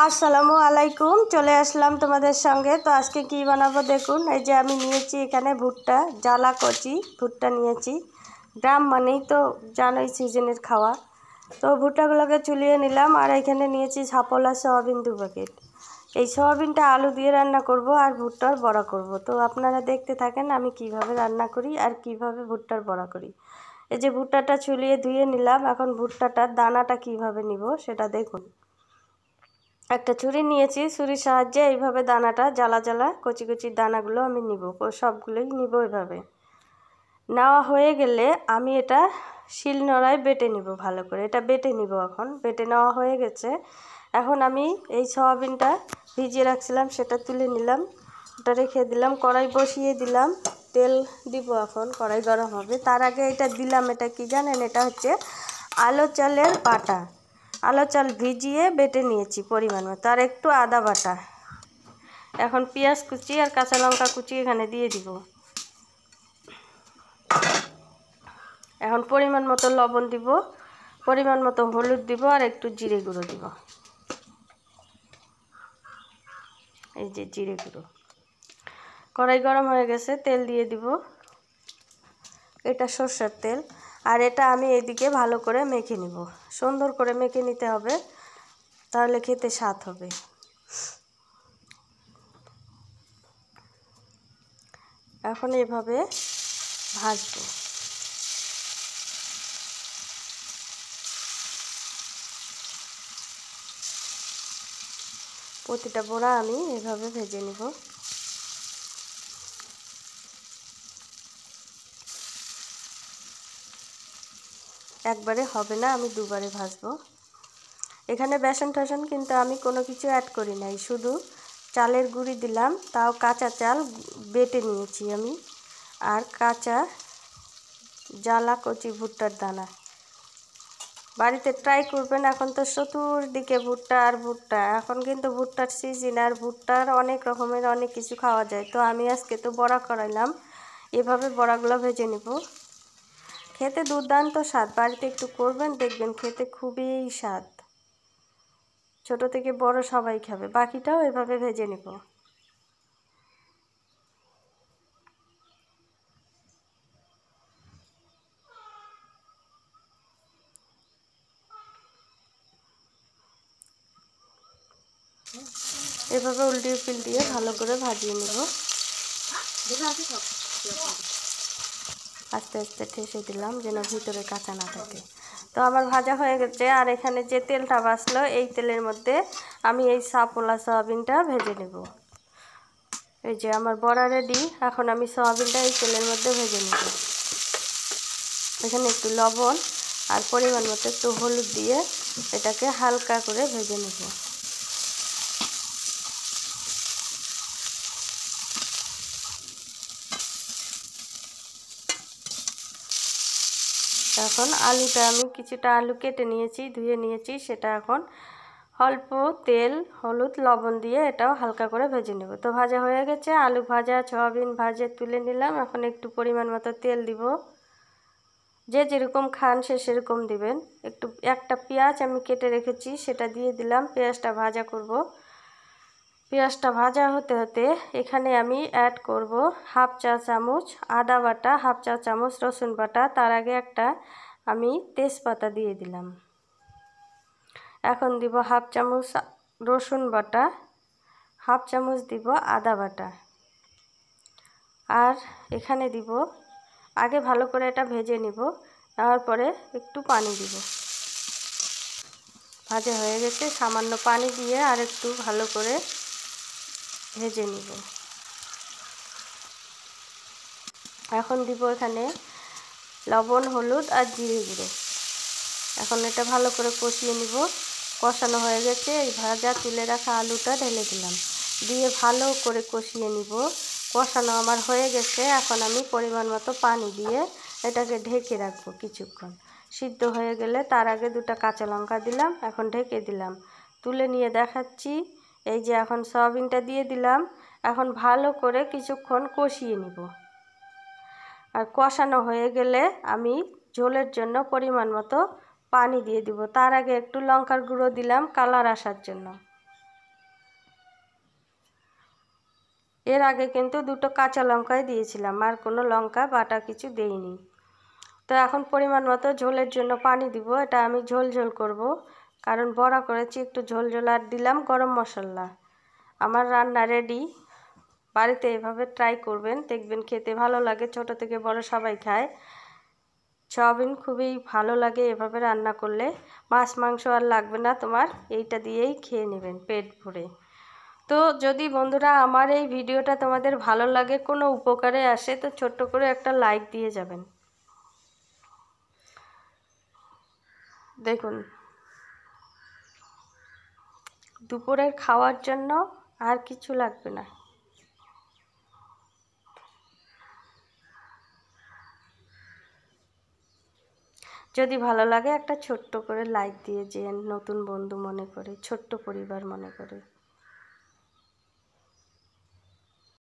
আসসালামু আলাইকুম, চলে আসলাম তোমাদের সঙ্গে। তো আজকে কি বানাবো দেখুন। এই যে আমি নিয়েছি এখানে ভুট্টা, জ্বালা কচি ভুট্টা নিয়েছি। গ্রাম মানেই তো জানোই সিজনের খাওয়া। তো ভুট্টাগুলোকে চুলিয়ে নিলাম। আর এখানে নিয়েছি ছাপলা সয়াবিন 2 প্যাকেট। এই সয়াবিনটা আলু দিয়ে রান্না করব আর ভুট্টার বড়া করব। তো আপনারা দেখতে থাকেন আমি কিভাবে রান্না করি আর কিভাবে ভুট্টার বড়া করি। এই যে ভুট্টাটা চুলিয়ে ধুয়ে নিলাম। এখন ভুট্টাটার দানাটা কিভাবে নিব সেটা দেখুন। একটা ছুরি নিয়েছি, ছুরির সাহায্যে এইভাবে দানাটা জ্বালা জ্বালা কচি কচি দানাগুলো আমি নিব, সবগুলোই নিব। এইভাবে নেওয়া হয়ে গেলে আমি এটা শিলনোড়ায় বেটে নিব ভালো করে। এটা বেটে নিব। এখন বেটে নেওয়া হয়ে গেছে। এখন আমি এই সয়াবিনটা ভিজিয়ে রাখছিলাম সেটা তুলে নিলাম, ওটা রেখে দিলাম। কড়াই বসিয়ে দিলাম, তেল দিব। এখন কড়াই গরম হবে। তার আগে এটা দিলাম, এটা কি জানেন? এটা হচ্ছে আলো চালের বাটা। আলো চাল ভিজিয়ে বেটে নিয়েছি পরিমাণ মতো, আর একটু আদা বাটা। এখন পেঁয়াজ কুচি আর কাঁচা লঙ্কা কুচি এখানে দিয়ে দিব। এখন পরিমাণ মতো লবণ দিব, পরিমাণ মতো হলুদ দিব, আর একটু জিরে গুঁড়ো দিব। এই যে জিরে গুঁড়ো। কড়াই গরম হয়ে গেছে, তেল দিয়ে দিব। এটা সরষের তেল। আর এটা আমি এদিকে ভালো করে মেখে নিব। সুন্দর করে মেখে নিতে হবে, তাহলে খেতে স্বাদ হবে। এখন এভাবে ভাজবো। প্রতিটা বড়া আমি এভাবে ভেজে নিব। একবারে হবে না, আমি দুবারে ভাজবো। এখানে বেসন টেসন কিন্তু আমি কোনো কিছু অ্যাড করি নাই, শুধু চালের গুঁড়ি দিলাম। তাও কাঁচা চাল বেটে নিয়েছি আমি, আর কাঁচা জ্বালা কচি ভুট্টার দানা। বাড়িতে ট্রাই করবেন। এখন তো চতুর্দিকে ভুট্টা আর ভুট্টা। এখন কিন্তু ভুট্টার সিজন, আর ভুট্টার অনেক রকমের অনেক কিছু খাওয়া যায়। তো আমি আজকে তো বড়া করাইলাম। এভাবে বড়াগুলো ভেজে নিব। খেতে দুর্দান্ত স্বাদ। বাড়িতে একটু করবেন, দেখবেন খেতে খুবই স্বাদ। ছোট থেকে বড় সবাই খাবে। বাকিটাও এভাবে ভেজে নিব। এভাবে উল্টিয়ে পিল্টিয়ে ভালো করে ভাজিয়ে নিব। আস্তে আস্তে ঠেসে দিলাম যেন ভিতরে কাঁচা না থাকে। তো আমার ভাজা হয়ে গেছে। আর এখানে যে তেলটা বাঁচলো, এই তেলের মধ্যে আমি এই ছাপলা সয়াবিনটা ভেজে নেব। এই যে আমার বড়া রেডি। এখন আমি সয়াবিনটা এই তেলের মধ্যে ভেজে নেব। এখানে একটু লবণ আর পরিমাণ মতো একটু হলুদ দিয়ে এটাকে হালকা করে ভেজে নেব। এখন আলুটা আমি কিছুটা আলু কেটে নিয়েছি, ধুয়ে নিয়েছি। সেটা এখন অল্প তেল হলুদ লবণ দিয়ে এটাও হালকা করে ভেজে নেব। তো ভাজা হয়ে গেছে। আলু ভাজা সয়াবিন ভাজে তুলে নিলাম। এখন একটু পরিমাণ মতো তেল দিব। যে যেরকম খান সে সেরকম দিবেন। একটা পেঁয়াজ আমি কেটে রেখেছি, সেটা দিয়ে দিলাম। পেঁয়াজটা ভাজা করব। পেঁয়াজটা ভাজা হতে হতে এখানে আমি অ্যাড করব হাফ চা চামচ আদা বাটা, হাফ চা চামচ রসুন বাটা। তার আগে একটা আমি তেজপাতা দিয়ে দিলাম। এখন দিব হাফ চামচ রসুন বাটা, হাফ চামচ দিব আদা বাটা। আর এখানে দিব, আগে ভালো করে এটা ভেজে নিব, নেওয়ার পরে একটু পানি দিব। ভাজা হয়ে গেছে, সামান্য পানি দিয়ে আর একটু ভালো করে ভেজে নিব। এখন দিব এখানে লবণ হলুদ আর জিরে গুঁড়ো। এখন এটা ভালো করে কষিয়ে নিব। কষানো হয়ে গেছে। এই ভাজা তুলে রাখা আলুটা ঢেলে দিলাম, দিয়ে ভালো করে কষিয়ে নিব। কষানো আমার হয়ে গেছে। এখন আমি পরিমাণ মতো পানি দিয়ে এটাকে ঢেকে রাখবো কিছুক্ষণ। সিদ্ধ হয়ে গেলে তার আগে 2টা কাঁচা লঙ্কা দিলাম। এখন ঢেকে দিলাম। তুলে নিয়ে দেখাচ্ছি। এই যে এখন সয়াবিনটা দিয়ে দিলাম। এখন ভালো করে কিছুক্ষণ কষিয়ে নিব। আর কষানো হয়ে গেলে আমি ঝোলের জন্য পরিমাণ মতো পানি দিয়ে দিব। তার আগে একটু লঙ্কার গুঁড়ো দিলাম কালার আসার জন্য। এর আগে কিন্তু 2টো কাঁচা লঙ্কাই দিয়েছিলাম, আর কোনো লঙ্কা বাটা কিছু দেইনি। তো এখন পরিমাণ মতো ঝোলের জন্য পানি দিব। এটা আমি ঝোল ঝোল করব, কারণ বড়া করেছি একটু ঝোল ঝোল। আর দিলাম গরম মশলা। আমার রান্না রেডি। বাড়িতে এভাবে ট্রাই করবেন, দেখবেন খেতে ভালো লাগে। ছোট থেকে বড় সবাই খায়। সয়াবিন খুবই ভালো লাগে এভাবে রান্না করলে। মাছ মাংস আর লাগবে না তোমার, এইটা দিয়েই খেয়ে নেবেন পেট ভরে। তো যদি বন্ধুরা আমার এই ভিডিওটা তোমাদের ভালো লাগে, কোনো উপকারে আসে, তো ছোট্ট করে একটা লাইক দিয়ে যাবেন। দেখুন, দুপুরের খাওয়ার জন্য আর কিছু লাগবে না। যদি ভালো লাগে একটা ছোট্ট করে লাইক দিয়ে যেন, নতুন বন্ধু মনে করে, ছোট্ট পরিবার মনে করে।